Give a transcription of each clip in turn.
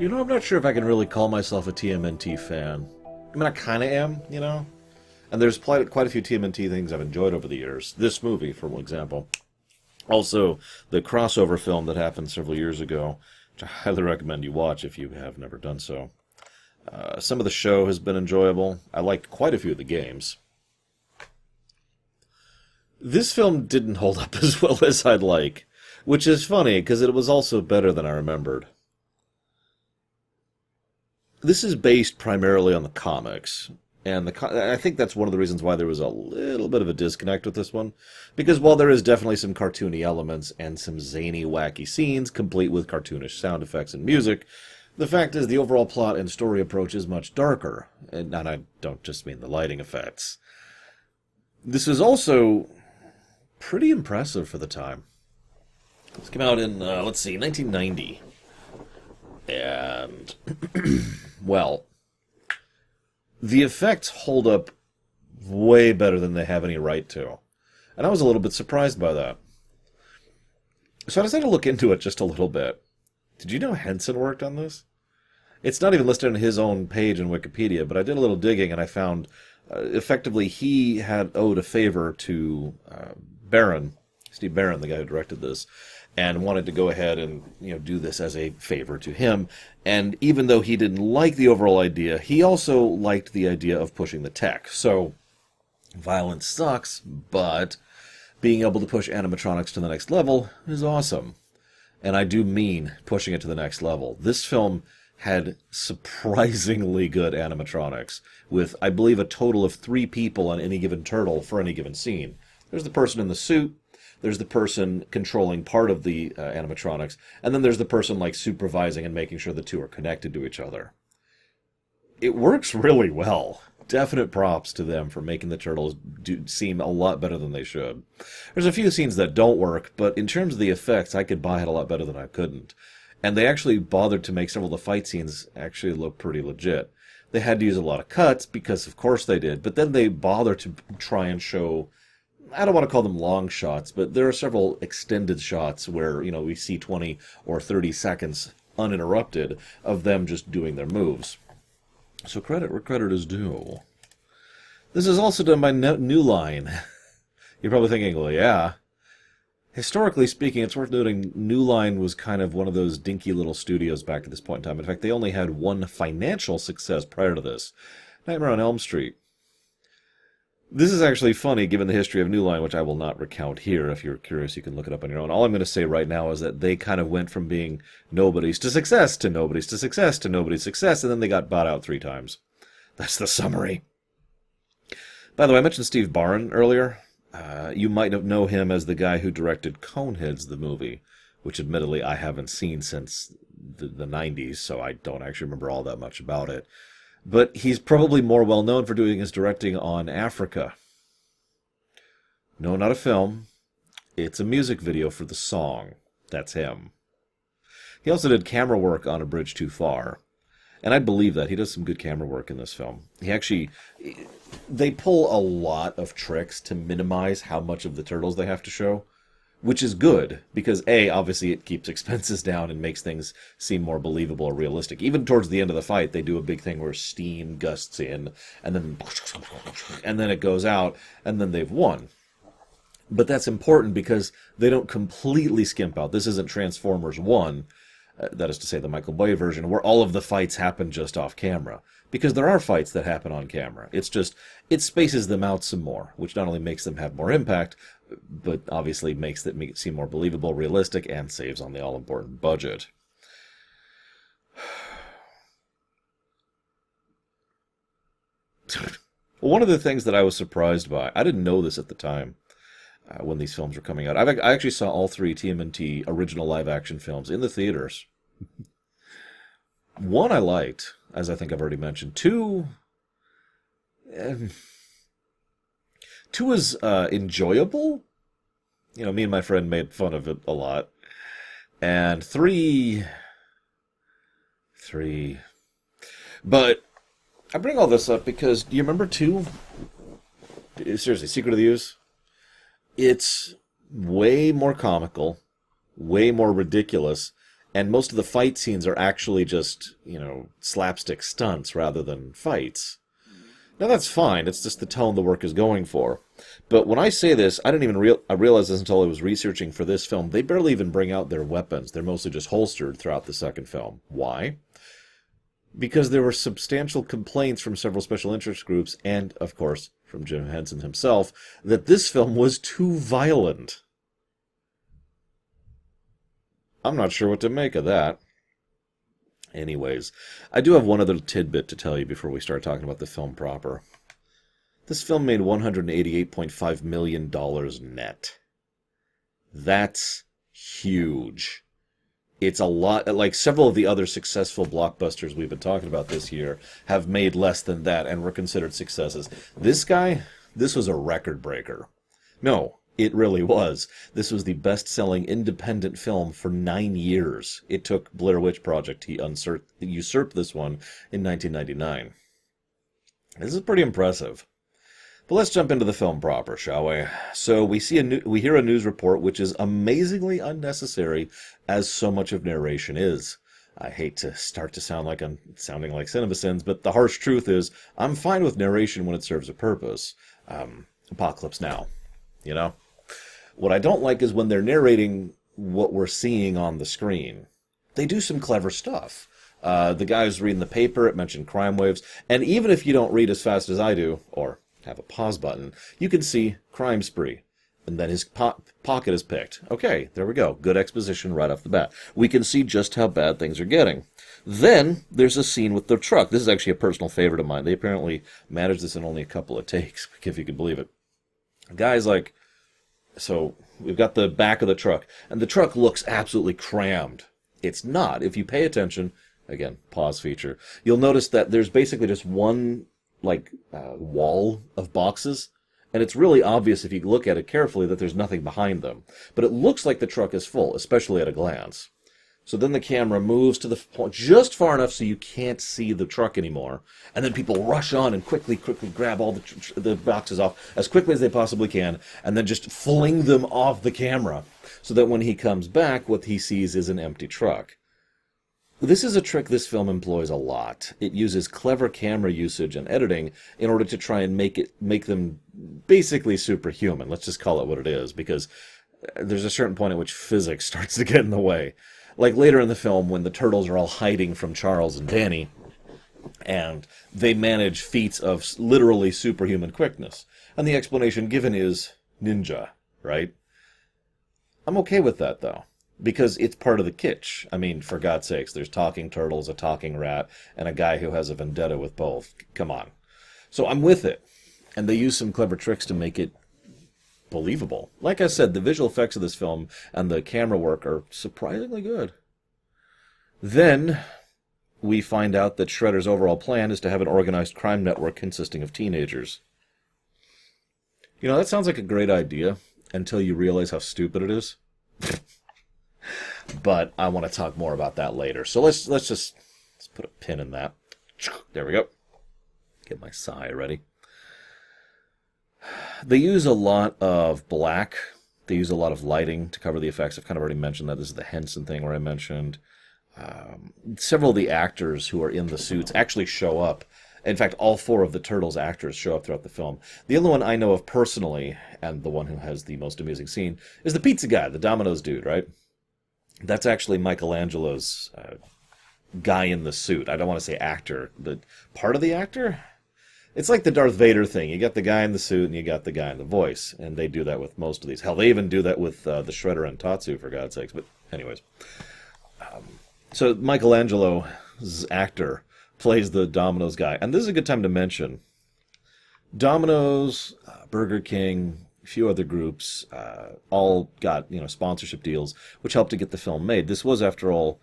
I'm not sure if I can really call myself a TMNT fan. I mean, I kind of am, And there's quite a few TMNT things I've enjoyed over the years. This movie, for example. Also, the crossover film that happened several years ago, which I highly recommend you watch if you have never done so. Some of the show has been enjoyable. I liked quite a few of the games. This film didn't hold up as well as I'd like, which is funny, because it was also better than I remembered. This is based primarily on the comics, and I think that's one of the reasons why there was a little bit of a disconnect with this one, because while there is definitely some cartoony elements and some zany, wacky scenes, complete with cartoonish sound effects and music, the fact is the overall plot and story approach is much darker, and I don't just mean the lighting effects. This is also pretty impressive for the time. This came out in, 1990. And, well, the effects hold up way better than they have any right to. And I was a little bit surprised by that. So I decided to look into it just a little bit. Did you know Henson worked on this? It's not even listed on his own page in Wikipedia, but I did a little digging and I found, effectively, he had owed a favor to Barron, Steve Barron, the guy who directed this, and wanted to go ahead and do this as a favor to him. And even though he didn't like the overall idea, he also liked the idea of pushing the tech. So, violence sucks, but being able to push animatronics to the next level is awesome. And I do mean pushing it to the next level. This film had surprisingly good animatronics, with, I believe, a total of 3 people on any given turtle for any given scene. There's the person in the suit, there's the person controlling part of the animatronics, and then there's the person supervising and making sure the two are connected to each other. It works really well. Definite props to them for making the turtles seem a lot better than they should. There's a few scenes that don't work, but in terms of the effects, I could buy it a lot better than I couldn't. And they actually bothered to make several of the fight scenes actually look pretty legit. They had to use a lot of cuts, because of course they did, but then they bothered to try and show, I don't want to call them long shots, but there are several extended shots where, we see 20 or 30 seconds uninterrupted of them just doing their moves. So credit where credit is due. This is also done by New Line. You're probably thinking, well, yeah. Historically speaking, it's worth noting New Line was kind of one of those dinky little studios back at this point in time. In fact, they only had one financial success prior to this. Nightmare on Elm Street. This is actually funny, given the history of New Line, which I will not recount here. If you're curious, you can look it up on your own. All I'm going to say right now is that they kind of went from being nobodies to success to nobodies to success to nobody's success, and then they got bought out 3 times. That's the summary. By the way, I mentioned Steve Barron earlier. You might know him as the guy who directed Coneheads, the movie, which admittedly I haven't seen since the 90s, so I don't actually remember all that much about it. But he's probably more well known for doing his directing on Africa. No, not a film. It's a music video for the song. That's him. He also did camera work on A Bridge Too Far. And I believe that. He does some good camera work in this film. They pull a lot of tricks to minimize how much of the turtles they have to show, which is good, because A, obviously it keeps expenses down and makes things seem more believable or realistic. Even towards the end of the fight, they do a big thing where steam gusts in, and then it goes out, and then they've won. But that's important because they don't completely skimp out. This isn't Transformers 1, that is to say the Michael Bay version, where all of the fights happen just off camera. Because there are fights that happen on camera. It's just, it spaces them out some more, which not only makes them have more impact, but obviously makes it seem more believable, realistic, and saves on the all-important budget. One of the things that I was surprised by, I didn't know this at the time when these films were coming out. I actually saw all 3 TMNT original live-action films in the theaters. 1 I liked, as I think I've already mentioned. 2 was enjoyable. Me and my friend made fun of it a lot. And 3... But I bring all this up because, do you remember 2? Seriously, Secret of the Ooze? It's way more comical, way more ridiculous, And most of the fight scenes are actually just, slapstick stunts rather than fights. Now that's fine, it's just the tone the work is going for. But when I say this, I didn't even I realized this until I was researching for this film. They barely even bring out their weapons. They're mostly just holstered throughout the second film. Why? Because there were substantial complaints from several special interest groups, and, of course, from Jim Henson himself, that this film was too violent. I'm not sure what to make of that. Anyways, I do have one other tidbit to tell you before we start talking about the film proper. This film made $188.5 million net. That's huge. It's a lot, like several of the other successful blockbusters we've been talking about this year have made less than that and were considered successes. This was a record breaker. No, it really was. This was the best-selling independent film for 9 years. It took Blair Witch Project to usurp this one in 1999. This is pretty impressive. But let's jump into the film proper, shall we? So we hear a news report which is amazingly unnecessary, as so much of narration is. I hate to start to sound like I'm sounding like CinemaSins, but the harsh truth is, I'm fine with narration when it serves a purpose. Apocalypse Now, What I don't like is when they're narrating what we're seeing on the screen. They do some clever stuff. The guy who's reading the paper, it mentioned crime waves, and even if you don't read as fast as I do, or have a pause button, you can see crime spree. And then his pocket is picked. Okay, there we go. Good exposition right off the bat. We can see just how bad things are getting. Then there's a scene with the truck. This is actually a personal favorite of mine. They apparently managed this in only a couple of takes, if you can believe it. The guy's like, so we've got the back of the truck, and the truck looks absolutely crammed. It's not. If you pay attention, again, pause feature, you'll notice that there's basically just one wall of boxes, and it's really obvious if you look at it carefully that there's nothing behind them. But it looks like the truck is full, especially at a glance. So then the camera moves to the point just far enough so you can't see the truck anymore, and then people rush on and quickly grab all the boxes off as quickly as they possibly can, and then just fling them off the camera, so that when he comes back, what he sees is an empty truck. This is a trick this film employs a lot. It uses clever camera usage and editing in order to try and make them basically superhuman. Let's just call it what it is, because there's a certain point at which physics starts to get in the way. Like later in the film when the turtles are all hiding from Charles and Danny, and they manage feats of literally superhuman quickness. And the explanation given is ninja, right? I'm okay with that, though. Because it's part of the kitsch. I mean, for God's sakes, there's talking turtles, a talking rat, and a guy who has a vendetta with both. Come on. So I'm with it. And they use some clever tricks to make it believable. Like I said, the visual effects of this film and the camera work are surprisingly good. Then we find out that Shredder's overall plan is to have an organized crime network consisting of teenagers. That sounds like a great idea until you realize how stupid it is. But I want to talk more about that later. So let's put a pin in that. There we go. Get my sigh ready. They use a lot of black. They use a lot of lighting to cover the effects. I've kind of already mentioned that. This is the Henson thing where I mentioned several of the actors who are in the suits actually show up. In fact, all 4 of the Turtles actors show up throughout the film. The only one I know of personally, and the one who has the most amusing scene, is the pizza guy, the Domino's dude, right? That's actually Michelangelo's guy in the suit. I don't want to say actor, but part of the actor? It's like the Darth Vader thing. You got the guy in the suit and you got the guy in the voice. And they do that with most of these. Hell, they even do that with the Shredder and Tatsu, for God's sakes. But anyways. So Michelangelo's actor plays the Domino's guy. And this is a good time to mention. Domino's, Burger King, a few other groups, all got sponsorship deals, which helped to get the film made. This was, after all,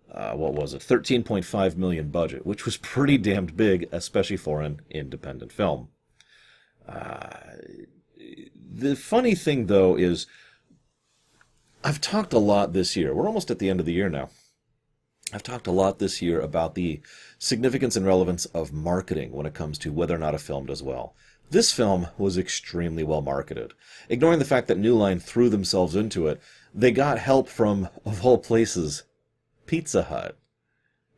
what was it, $13.5 million budget, which was pretty damned big, especially for an independent film. The funny thing, though, is I've talked a lot this year. We're almost at the end of the year now. I've talked a lot this year about the significance and relevance of marketing when it comes to whether or not a film does well. This film was extremely well marketed. Ignoring the fact that New Line threw themselves into it, they got help from, of all places, Pizza Hut.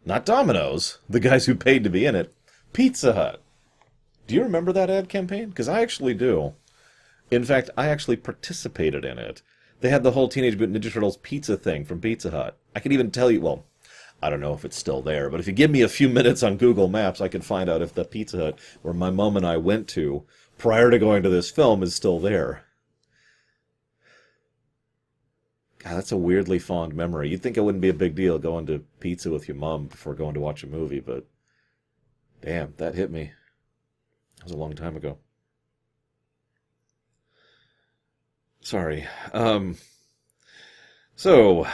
Not Domino's, the guys who paid to be in it. Pizza Hut. Do you remember that ad campaign? Because I actually do. In fact, I actually participated in it. They had the whole Teenage Mutant Ninja Turtles pizza thing from Pizza Hut. I can even tell you, well, I don't know if it's still there, but if you give me a few minutes on Google Maps, I can find out if the Pizza Hut where my mom and I went to prior to going to this film is still there. God, that's a weirdly fond memory. You'd think it wouldn't be a big deal going to pizza with your mom before going to watch a movie, but damn, that hit me. That was a long time ago. Sorry. So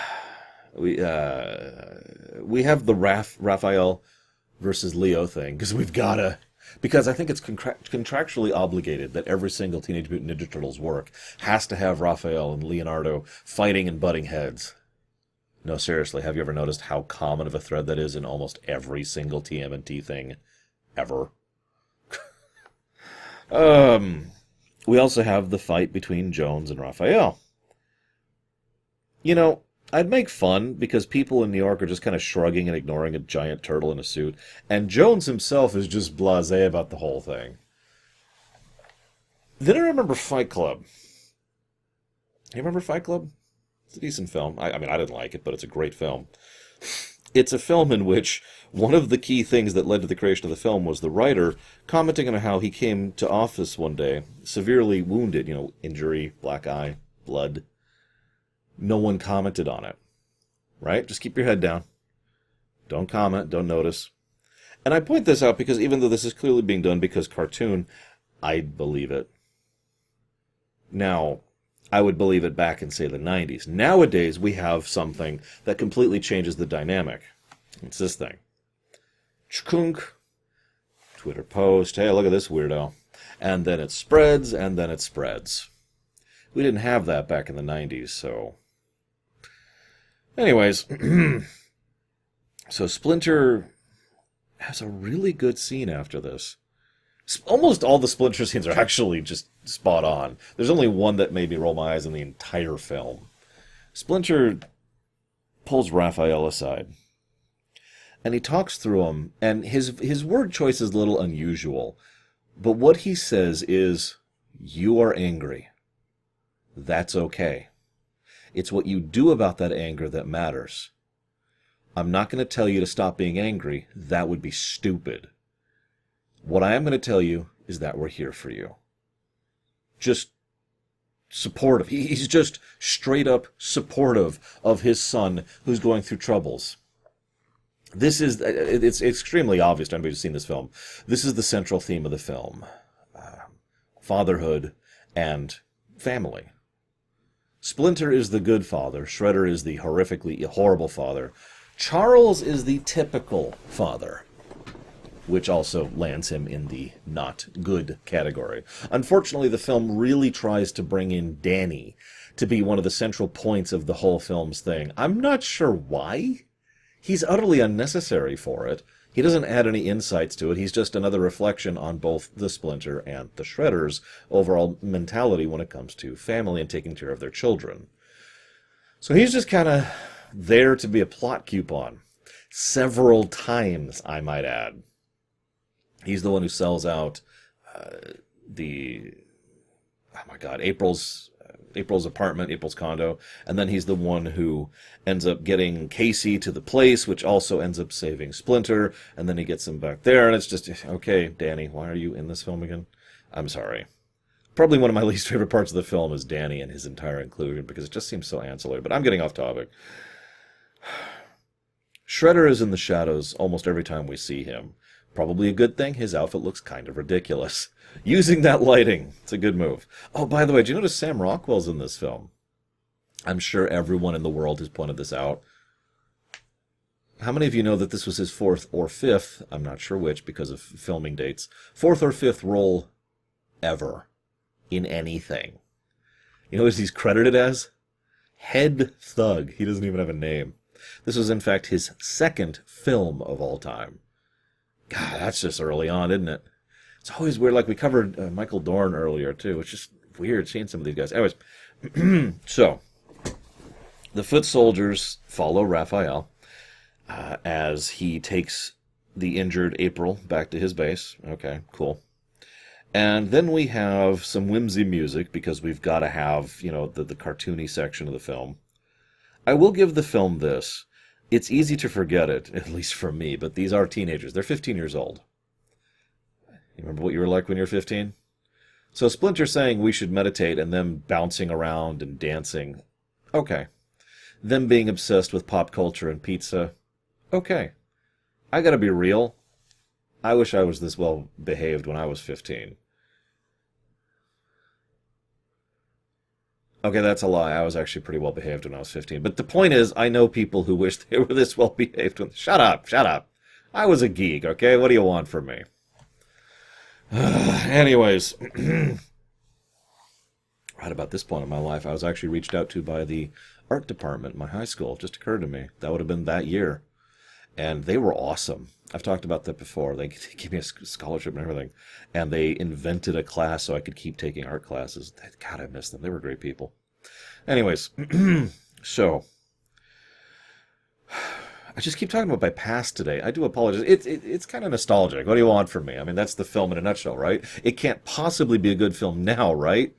we have the Raphael versus Leo thing because I think it's contractually obligated that every single Teenage Mutant Ninja Turtles work has to have Raphael and Leonardo fighting and butting heads. No, seriously, have you ever noticed how common of a thread that is in almost every single TMNT thing ever? We also have the fight between Jones and Raphael. You know, I'd make fun because people in New York are just kind of shrugging and ignoring a giant turtle in a suit, and Jones himself is just blasé about the whole thing. Then I remember Fight Club. You remember Fight Club? It's a decent film. I mean, I didn't like it, but it's a great film. It's a film in which one of the key things that led to the creation of the film was the writer commenting on how he came to office one day, severely wounded, injury, black eye, blood. No one commented on it, right? Just keep your head down. Don't comment, don't notice. And I point this out because even though this is clearly being done because cartoon, I'd believe it. Now, I would believe it back in, say, the 90s. Nowadays, we have something that completely changes the dynamic. It's this thing. Chkunk. Twitter post. Hey, look at this weirdo. And then it spreads, and then it spreads. We didn't have that back in the 90s, so... Anyways. So Splinter has a really good scene after this. Almost all the Splinter scenes are actually just spot on. There's only one that made me roll my eyes in the entire film. Splinter pulls Raphael aside, and he talks through him, and his word choice is a little unusual, but what he says is, "You are angry. That's okay. It's what you do about that anger that matters. I'm not going to tell you to stop being angry. That would be stupid. What I am going to tell you is that we're here for you." Just supportive. He's just straight up supportive of his son who's going through troubles. It's extremely obvious to anybody who's seen this film. This is the central theme of the film. Fatherhood and family. Splinter is the good father. Shredder is the horrifically horrible father. Charles is the typical father, which also lands him in the not good category. Unfortunately, the film really tries to bring in Danny to be one of the central points of the whole film's thing. I'm not sure why. He's utterly unnecessary for it. He doesn't add any insights to it. He's just another reflection on both the Splinter and the Shredder's overall mentality when it comes to family and taking care of their children. So he's just kind of there to be a plot coupon. Several times, I might add. He's the one who sells out April's apartment, April's condo, and then he's the one who ends up getting Casey to the place, which also ends up saving Splinter, and then he gets him back there, and it's just, okay, Danny, why are you in this film again? I'm sorry. Probably one of my least favorite parts of the film is Danny and his entire inclusion, because it just seems so ancillary, but I'm getting off topic. Shredder is in the shadows almost every time we see him. Probably a good thing. His outfit looks kind of ridiculous. Using that lighting, it's a good move. Oh, by the way, did you notice Sam Rockwell's in this film? I'm sure everyone in the world has pointed this out. How many of you know that this was his fourth or fifth, I'm not sure which because of filming dates, fourth or fifth role ever in anything? You know what he's credited as? Head Thug. He doesn't even have a name. This was, in fact, his second film of all time. God, that's just early on, isn't it? It's always weird. Like we covered Michael Dorn earlier, too. It's just weird seeing some of these guys. Anyways, so the foot soldiers follow Raphael. as he takes the injured April back to his base. Okay, cool. And then we have some whimsy music, because we've got to have, the cartoony section of the film. I will give the film this. It's easy to forget it, at least for me, but these are teenagers. They're 15 years old. You remember what you were like when you were 15? So Splinter saying we should meditate and them bouncing around and dancing. Okay. Them being obsessed with pop culture and pizza. Okay. I gotta be real. I wish I was this well behaved when I was 15. Okay, that's a lie. I was actually pretty well behaved when I was 15. But the point is, I know people who wish they were this well behaved when... Shut up, shut up. I was a geek, okay? What do you want from me? Anyways, right about this point in my life, I was actually reached out to by the art department in my high school. It just occurred to me. That would have been that year. And they were awesome. I've talked about that before. They gave me a scholarship and everything. And they invented a class so I could keep taking art classes. God, I miss them. They were great people. Anyways, so... I just keep talking about my past today. I do apologize. It's kind of nostalgic. What do you want from me? I mean, that's the film in a nutshell, right? It can't possibly be a good film now, right?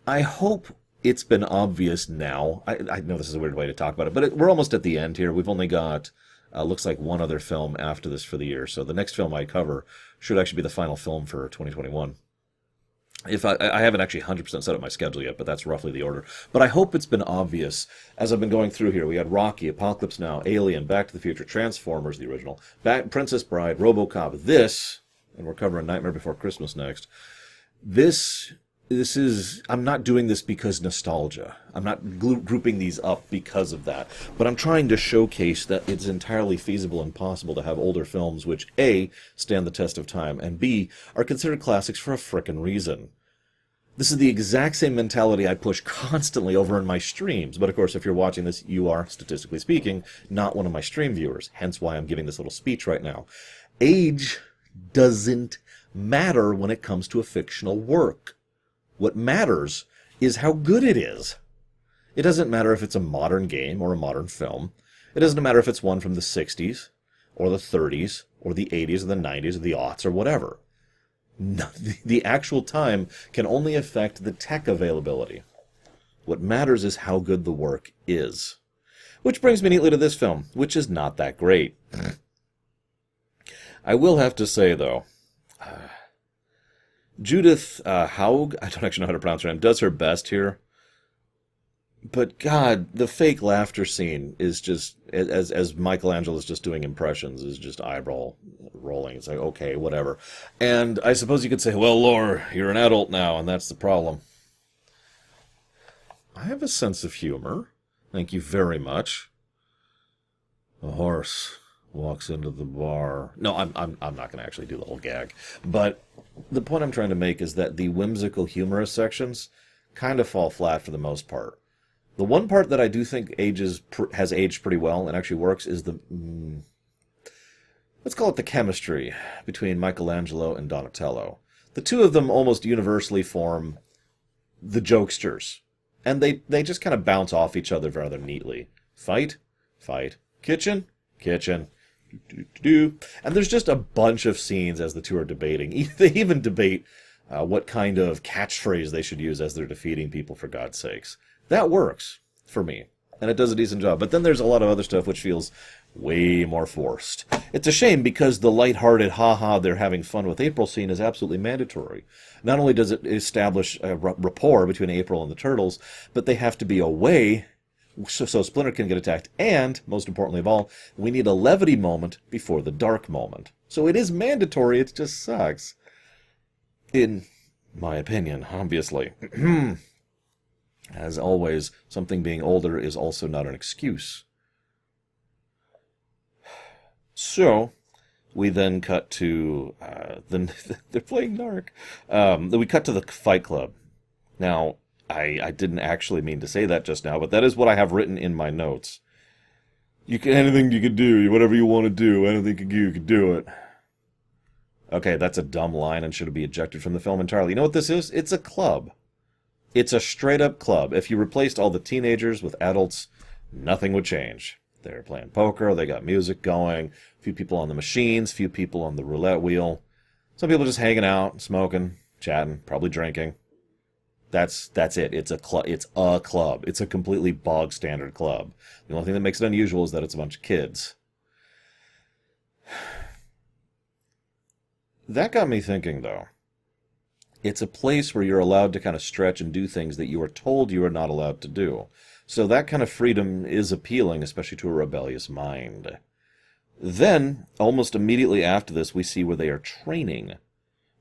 I hope it's been obvious now. I know this is a weird way to talk about it, but we're almost at the end here. We've only got, looks like one other film after this for the year. So the next film I cover should actually be the final film for 2021. If I haven't actually 100% set up my schedule yet, but that's roughly the order. But I hope it's been obvious as I've been going through here. We had Rocky, Apocalypse Now, Alien, Back to the Future, Transformers, the original, Princess Bride, RoboCop, this, and we're covering Nightmare Before Christmas next. This is, I'm not doing this because nostalgia. I'm not grouping these up because of that. But I'm trying to showcase that it's entirely feasible and possible to have older films which, A, stand the test of time, and B, are considered classics for a frickin' reason. This is the exact same mentality I push constantly over in my streams. But of course, if you're watching this, you are, statistically speaking, not one of my stream viewers. Hence why I'm giving this little speech right now. Age doesn't matter when it comes to a fictional work. What matters is how good it is. It doesn't matter if it's a modern game or a modern film. It doesn't matter if it's one from the 60s or the 30s or the 80s or the 90s or the aughts or whatever. No, the actual time can only affect the tech availability. What matters is how good the work is. Which brings me neatly to this film, which is not that great. I will have to say, though, Judith Haug, I don't actually know how to pronounce her name, does her best here. But God, the fake laughter scene is just, as Michelangelo is just doing impressions, is just eyebrow rolling. It's like, okay, whatever. And I suppose you could say, well, Laura, you're an adult now, and that's the problem. I have a sense of humor. Thank you very much. A horse walks into the bar. No, I'm not going to actually do the whole gag. But the point I'm trying to make is that the whimsical, humorous sections kind of fall flat for the most part. The one part that I do think has aged pretty well and actually works is the, let's call it the chemistry between Michelangelo and Donatello. The two of them almost universally form the jokesters. And they just kind of bounce off each other rather neatly. Fight, fight, kitchen, kitchen. And there's just a bunch of scenes as the two are debating. They even debate what kind of catchphrase they should use as they're defeating people, for God's sakes. That works for me, and it does a decent job. But then there's a lot of other stuff which feels way more forced. It's a shame because the lighthearted, ha-ha, they're having fun with April scene is absolutely mandatory. Not only does it establish a rapport between April and the Turtles, but they have to be away so Splinter can get attacked. And, most importantly of all, we need a levity moment before the dark moment. So it is mandatory, it just sucks. In my opinion, obviously. As always, something being older is also not an excuse. So, we then cut to, they're playing Narc. Then we cut to the Fight Club. Now, I didn't actually mean to say that just now, but that is what I have written in my notes. Anything you can do, whatever you want to do, anything you can do it. Okay, that's a dumb line and should be ejected from the film entirely. You know what this is? It's a club. It's a straight-up club. If you replaced all the teenagers with adults, nothing would change. They're playing poker, they got music going, a few people on the machines, a few people on the roulette wheel. Some people just hanging out, smoking, chatting, probably drinking. That's it. It's a club. It's a club. It's a completely bog standard club. The only thing that makes it unusual is that it's a bunch of kids. That got me thinking, though. It's a place where you're allowed to kind of stretch and do things that you were told you are not allowed to do. So that kind of freedom is appealing, especially to a rebellious mind. Then, almost immediately after this, we see where they are training.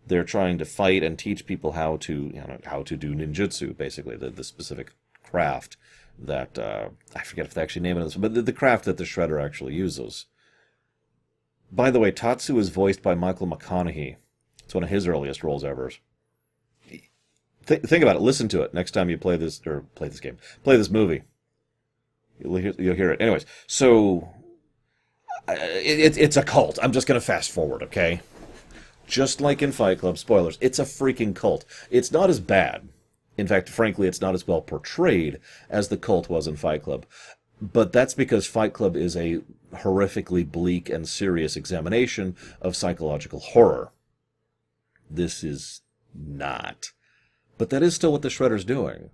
They're trying to fight and teach people how to, how to do ninjutsu, basically, the specific craft that, I forget if they actually name it, but the craft that the Shredder actually uses. By the way, Tatsu is voiced by Michael McConaughey. It's one of his earliest roles ever. Think about it. Listen to it next time you play this movie. You'll hear it. Anyways, so it's a cult. I'm just going to fast forward, okay? Just like in Fight Club, spoilers, it's a freaking cult. It's not as bad. In fact, frankly, it's not as well portrayed as the cult was in Fight Club. But that's because Fight Club is a horrifically bleak and serious examination of psychological horror. This is not. But that is still what the Shredder's doing.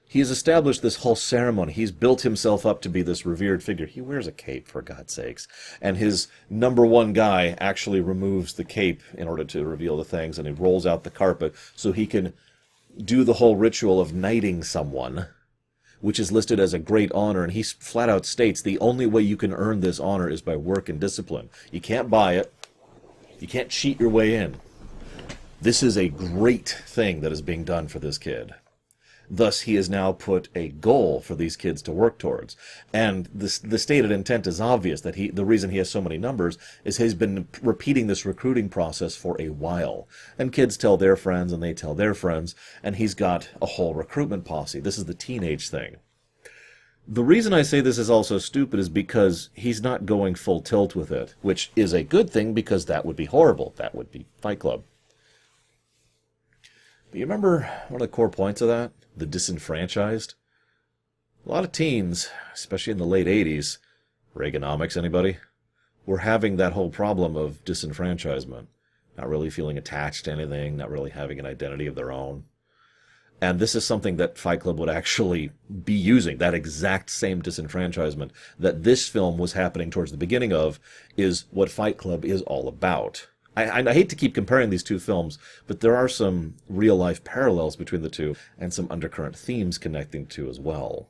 He has established this whole ceremony. He's built himself up to be this revered figure. He wears a cape, for God's sakes. And his number one guy actually removes the cape in order to reveal the things, and he rolls out the carpet so he can do the whole ritual of knighting someone, which is listed as a great honor, and he flat out states the only way you can earn this honor is by work and discipline. You can't buy it. You can't cheat your way in. This is a great thing that is being done for this kid. Thus, he has now put a goal for these kids to work towards. And the stated intent is obvious, that the reason he has so many numbers is he's been repeating this recruiting process for a while. And kids tell their friends, and they tell their friends, and he's got a whole recruitment posse. This is the teenage thing. The reason I say this is also stupid is because he's not going full tilt with it, which is a good thing because that would be horrible. That would be Fight Club. But you remember one of the core points of that? The disenfranchised? A lot of teens, especially in the late 80s, Reaganomics, anybody? Were having that whole problem of disenfranchisement. Not really feeling attached to anything, not really having an identity of their own. And this is something that Fight Club would actually be using. That exact same disenfranchisement that this film was happening towards the beginning of is what Fight Club is all about. I hate to keep comparing these two films, but there are some real-life parallels between the two, and some undercurrent themes connecting the two as well.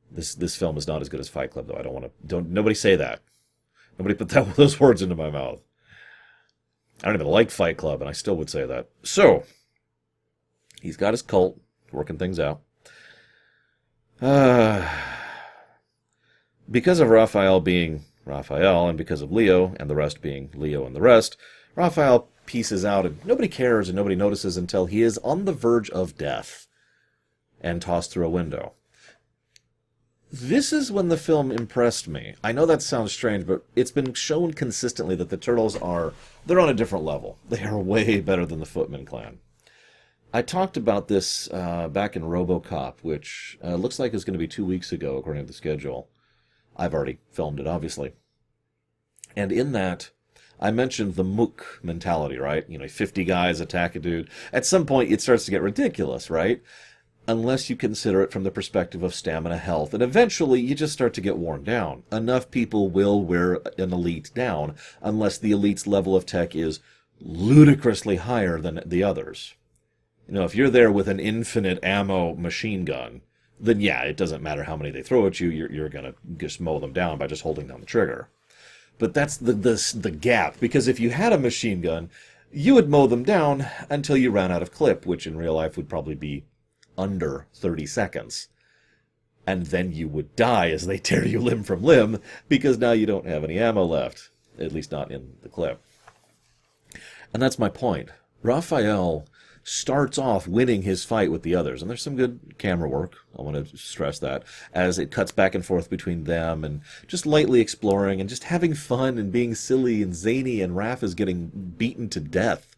This film is not as good as Fight Club, though. Nobody say that. Nobody put those words into my mouth. I don't even like Fight Club, and I still would say that. So, he's got his cult, working things out. Because of Raphael being Raphael, and because of Leo, and the rest being Leo and the rest, Raphael pieces out, and nobody cares and nobody notices until he is on the verge of death and tossed through a window. This is when the film impressed me. I know that sounds strange, but it's been shown consistently that the Turtles they're on a different level. They are way better than the Footman Clan. I talked about this back in RoboCop, which looks like it's going to be 2 weeks ago, according to the schedule. I've already filmed it, obviously. And in that, I mentioned the Mook mentality, right? 50 guys attack a dude. At some point, it starts to get ridiculous, right? Unless you consider it from the perspective of stamina, health, and eventually you just start to get worn down. Enough people will wear an elite down, unless the elite's level of tech is ludicrously higher than the others. If you're there with an infinite ammo machine gun, then yeah, it doesn't matter how many they throw at you, you're going to just mow them down by just holding down the trigger. But that's the gap, because if you had a machine gun, you would mow them down until you ran out of clip, which in real life would probably be under 30 seconds. And then you would die as they tear you limb from limb, because now you don't have any ammo left, at least not in the clip. And that's my point. Raphael starts off winning his fight with the others, and there's some good camera work, I want to stress that, as it cuts back and forth between them and just lightly exploring and just having fun and being silly and zany, and Raph is getting beaten to death.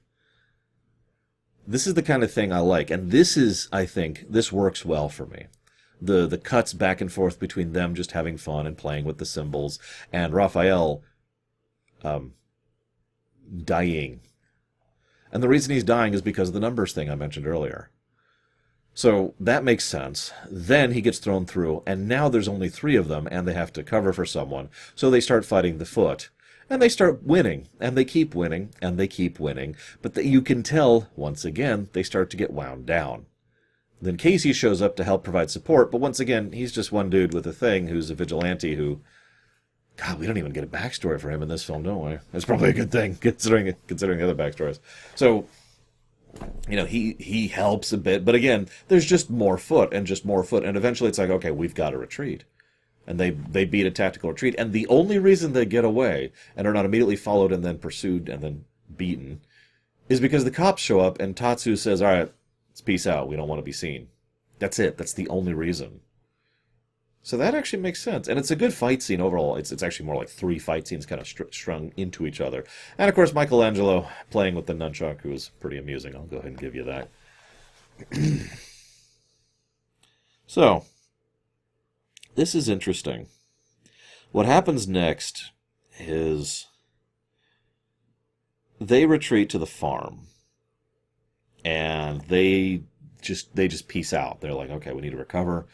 This is the kind of thing I like, and this works well for me. the cuts back and forth between them just having fun and playing with the symbols, and Raphael dying. And the reason he's dying is because of the numbers thing I mentioned earlier. So that makes sense. Then he gets thrown through, and now there's only 3 of them, and they have to cover for someone. So they start fighting the foot. And they start winning, and they keep winning, and they keep winning. But you can tell, once again, they start to get wound down. Then Casey shows up to help provide support, but once again, he's just one dude with a thing who's a vigilante who... God, we don't even get a backstory for him in this film, don't we? That's probably a good thing, considering the other backstories. So... he helps a bit, but again, there's just more foot, and eventually it's like, okay, we've got to retreat. And they beat a tactical retreat, and the only reason they get away, and are not immediately followed and then pursued and then beaten, is because the cops show up, and Tatsu says, all right, let's peace out, we don't want to be seen. That's it, that's the only reason. So that actually makes sense. And it's a good fight scene overall. It's actually more like 3 fight scenes kind of strung into each other. And of course, Michelangelo playing with the nunchuck, who was pretty amusing. I'll go ahead and give you that. So, this is interesting. What happens next is they retreat to the farm. And they just peace out. They're like, okay, we need to recover.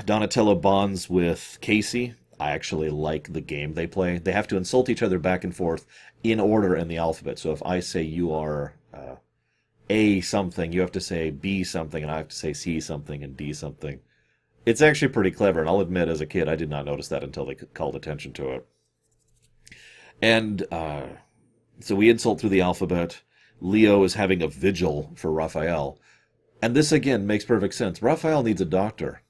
Donatello bonds with Casey. I actually like the game they play. They have to insult each other back and forth in order in the alphabet. So if I say you are A something, you have to say B something, and I have to say C something and D something. It's actually pretty clever, and I'll admit, as a kid, I did not notice that until they called attention to it. And so we insult through the alphabet. Leo is having a vigil for Raphael. And this, again, makes perfect sense. Raphael needs a doctor.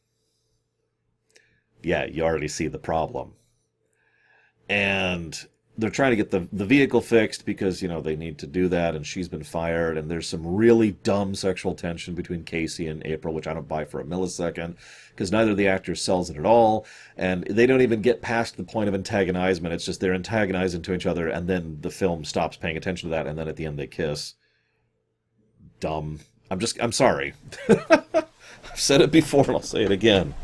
Yeah, you already see the problem. And they're trying to get the vehicle fixed because, they need to do that, and she's been fired, and there's some really dumb sexual tension between Casey and April, which I don't buy for a millisecond, because neither of the actors sells it at all, and they don't even get past the point of antagonizement. It's just they're antagonizing to each other, and then the film stops paying attention to that, and then at the end they kiss. Dumb. I'm sorry. I've said it before, and I'll say it again.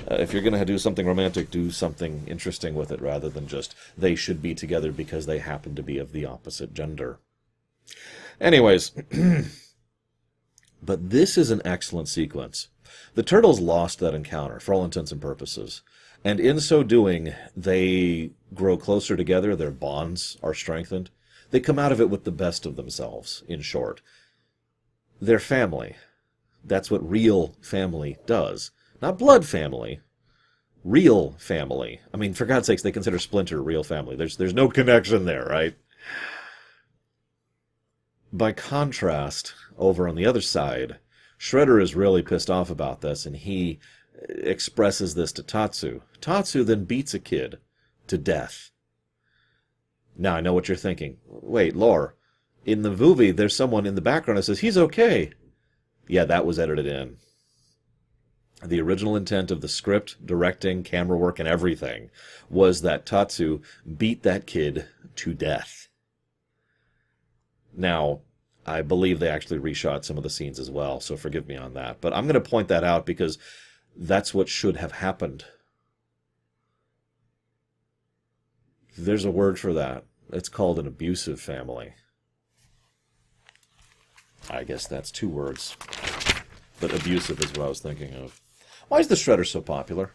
If you're going to do something romantic, do something interesting with it rather than just they should be together because they happen to be of the opposite gender. Anyways, but this is an excellent sequence. The turtles lost that encounter for all intents and purposes, and in so doing, they grow closer together, their bonds are strengthened. They come out of it with the best of themselves, in short. They're family. That's what real family does. Not blood family. Real family. I mean, for God's sakes, they consider Splinter real family. There's no connection there, right? By contrast, over on the other side, Shredder is really pissed off about this, and he expresses this to Tatsu. Tatsu then beats a kid to death. Now, I know what you're thinking. Wait, Lore, in the movie, there's someone in the background that says, he's okay. Yeah, that was edited in. The original intent of the script, directing, camera work, and everything was that Tatsu beat that kid to death. Now, I believe they actually reshot some of the scenes as well, so forgive me on that. But I'm going to point that out because that's what should have happened. There's a word for that. It's called an abusive family. I guess that's 2 words. But abusive is what I was thinking of. Why is the Shredder so popular?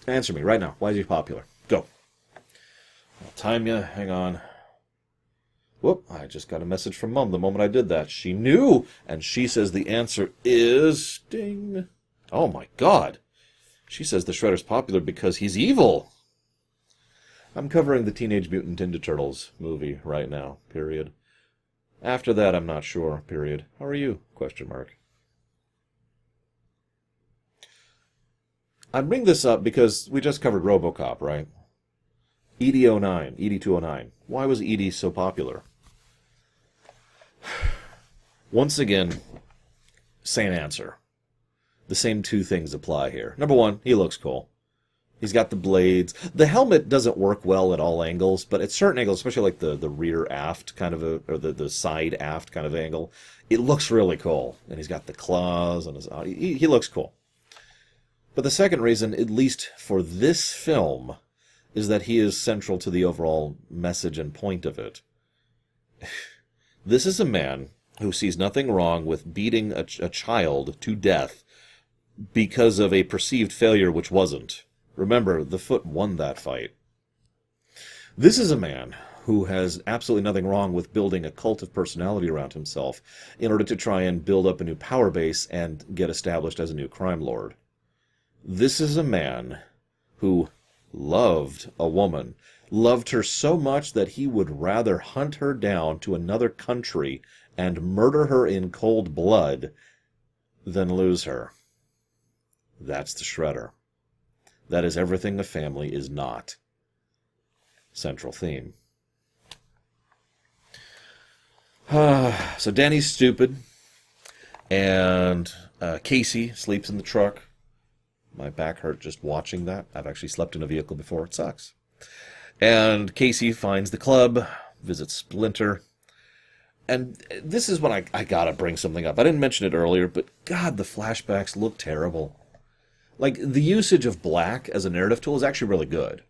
Answer me right now. Why is he popular? Go. I'll time you. Hang on. Whoop, I just got a message from Mom the moment I did that. She knew, and she says the answer is... Ding. Oh my God. She says the Shredder's popular because he's evil. I'm covering the Teenage Mutant Ninja Turtles movie right now, period. After that, I'm not sure, period. How are you? Question mark. I bring this up because we just covered RoboCop, right? ED-09, ED-209. Why was ED so popular? Once again, same answer. The same 2 things apply here. Number 1, he looks cool. He's got the blades. The helmet doesn't work well at all angles, but at certain angles, especially like the rear aft kind of or the side aft kind of angle, it looks really cool. And he's got the claws on his... He looks cool. But the second reason, at least for this film, is that he is central to the overall message and point of it. This is a man who sees nothing wrong with beating a child to death because of a perceived failure which wasn't. Remember, the foot won that fight. This is a man who has absolutely nothing wrong with building a cult of personality around himself in order to try and build up a new power base and get established as a new crime lord. This is a man who loved a woman, loved her so much that he would rather hunt her down to another country and murder her in cold blood than lose her. That's the Shredder. That is everything a family is not. Central theme. So Danny's stupid, and Casey sleeps in the truck. My back hurt just watching that. I've actually slept in a vehicle before. It sucks. And Casey finds the club, visits Splinter. And this is when I gotta bring something up. I didn't mention it earlier, but God, the flashbacks look terrible. Like, the usage of black as a narrative tool is actually really good.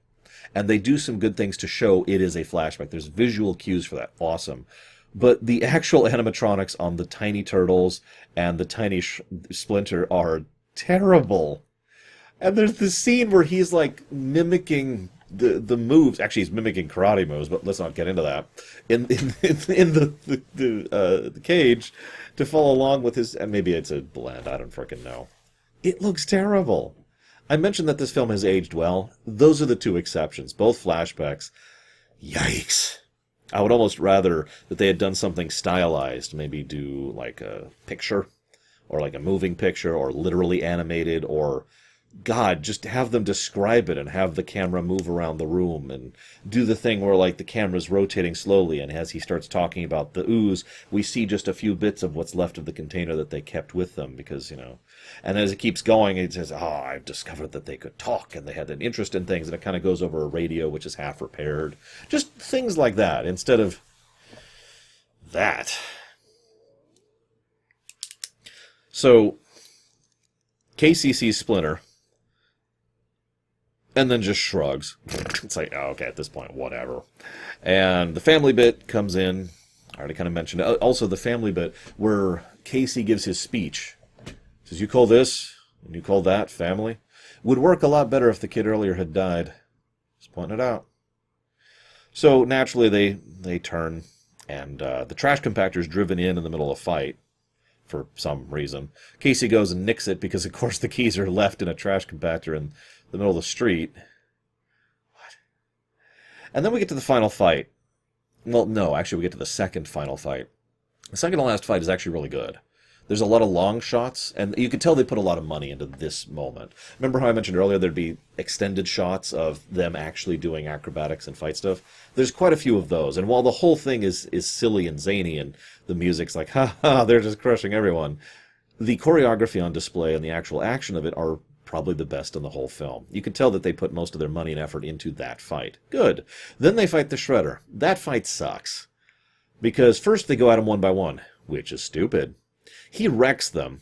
And they do some good things to show it is a flashback. There's visual cues for that. Awesome. But the actual animatronics on the tiny turtles and the tiny Splinter are terrible. And there's this scene where he's, like, mimicking the moves. Actually, he's mimicking karate moves, but let's not get into that. In the cage to follow along with his... And maybe it's a blend. I don't frickin' know. It looks terrible. I mentioned that this film has aged well. Those are the two exceptions. Both flashbacks. Yikes. I would almost rather that they had done something stylized. Maybe do like a picture, or like a moving picture, or literally animated, or... God, just have them describe it and have the camera move around the room and do the thing where, like, the camera's rotating slowly, and as he starts talking about the ooze, we see just a few bits of what's left of the container that they kept with them because, you know... And as it keeps going, it says, I've discovered that they could talk and they had an interest in things, and it kind of goes over a radio which is half repaired. Just things like that, instead of that. So, Casey sees Splinter... and then just shrugs. It's like, oh, okay, at this point, whatever. And the family bit comes in. I already kind of mentioned it. Also, the family bit where Casey gives his speech. Says, you call this and you call that family? Would work a lot better if the kid earlier had died. Just pointing it out. So, naturally, they turn, and the trash compactor's driven in the middle of a fight. For some reason. Casey goes and nicks it because, of course, the keys are left in a trash compactor in the middle of the street. What? And then we get to the final fight. Well, no, actually, we get to the second final fight. The second to last fight is actually really good. There's a lot of long shots, and you can tell they put a lot of money into this moment. Remember how I mentioned earlier there'd be extended shots of them actually doing acrobatics and fight stuff? There's quite a few of those, and while the whole thing is silly and zany, and the music's like, ha ha, they're just crushing everyone, the choreography on display and the actual action of it are probably the best in the whole film. You can tell that they put most of their money and effort into that fight. Good. Then they fight the Shredder. That fight sucks. Because first they go at him one by one, which is stupid. He wrecks them.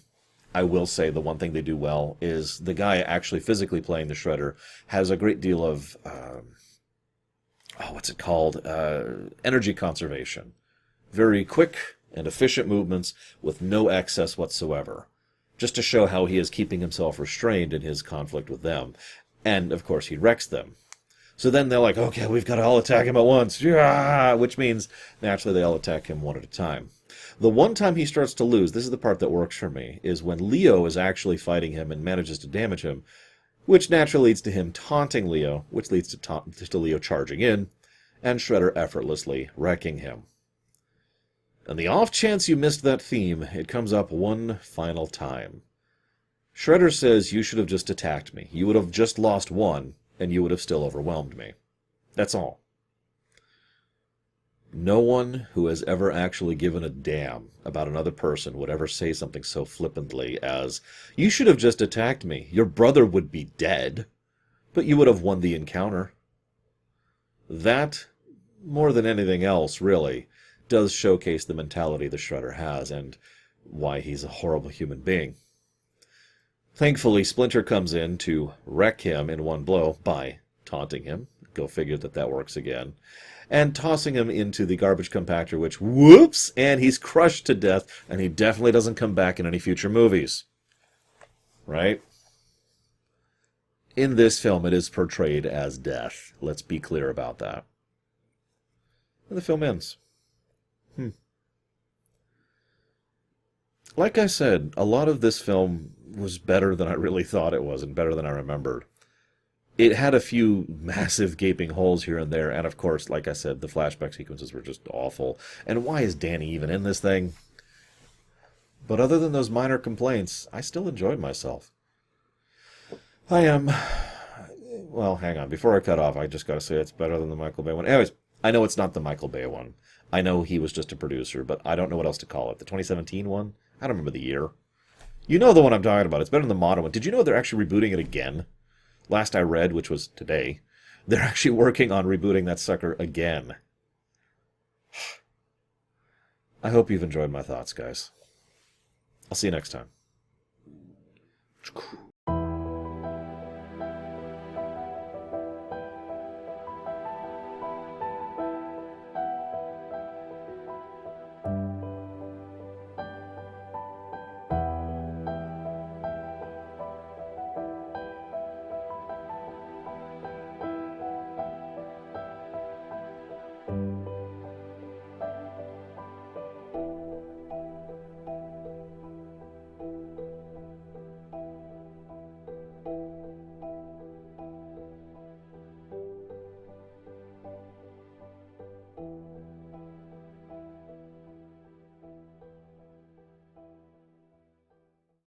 I will say the one thing they do well is the guy actually physically playing the Shredder has a great deal of, what's it called? Energy conservation. Very quick and efficient movements with no excess whatsoever. Just to show how he is keeping himself restrained in his conflict with them. And, of course, he wrecks them. So then they're like, okay, we've got to all attack him at once. Yeah! Which means, naturally, they all attack him one at a time. The one time he starts to lose, this is the part that works for me, is when Leo is actually fighting him and manages to damage him, which naturally leads to him taunting Leo, which leads to Leo charging in, and Shredder effortlessly wrecking him. And the off chance you missed that theme, it comes up one final time. Shredder says, you should have just attacked me. You would have just lost one, and you would have still overwhelmed me. That's all. No one who has ever actually given a damn about another person would ever say something so flippantly as, you should have just attacked me. Your brother would be dead. But you would have won the encounter. That, more than anything else, really, does showcase the mentality the Shredder has and why he's a horrible human being. Thankfully, Splinter comes in to wreck him in one blow by taunting him. Go figure that works again. And tossing him into the garbage compactor, which, whoops, and he's crushed to death, and he definitely doesn't come back in any future movies. Right? In this film, it is portrayed as death. Let's be clear about that. And the film ends. Like I said, a lot of this film was better than I really thought it was, and better than I remembered. It had a few massive gaping holes here and there, and of course, like I said, the flashback sequences were just awful. And why is Danny even in this thing? But other than those minor complaints, I still enjoyed myself. Well, hang on. Before I cut off, I just got to say it's better than the Michael Bay one. Anyways, I know it's not the Michael Bay one. I know he was just a producer, but I don't know what else to call it. The 2017 one? I don't remember the year. You know the one I'm talking about. It's better than the modern one. Did you know they're actually rebooting it again? Last I read, which was today, they're actually working on rebooting that sucker again. I hope you've enjoyed my thoughts, guys. I'll see you next time.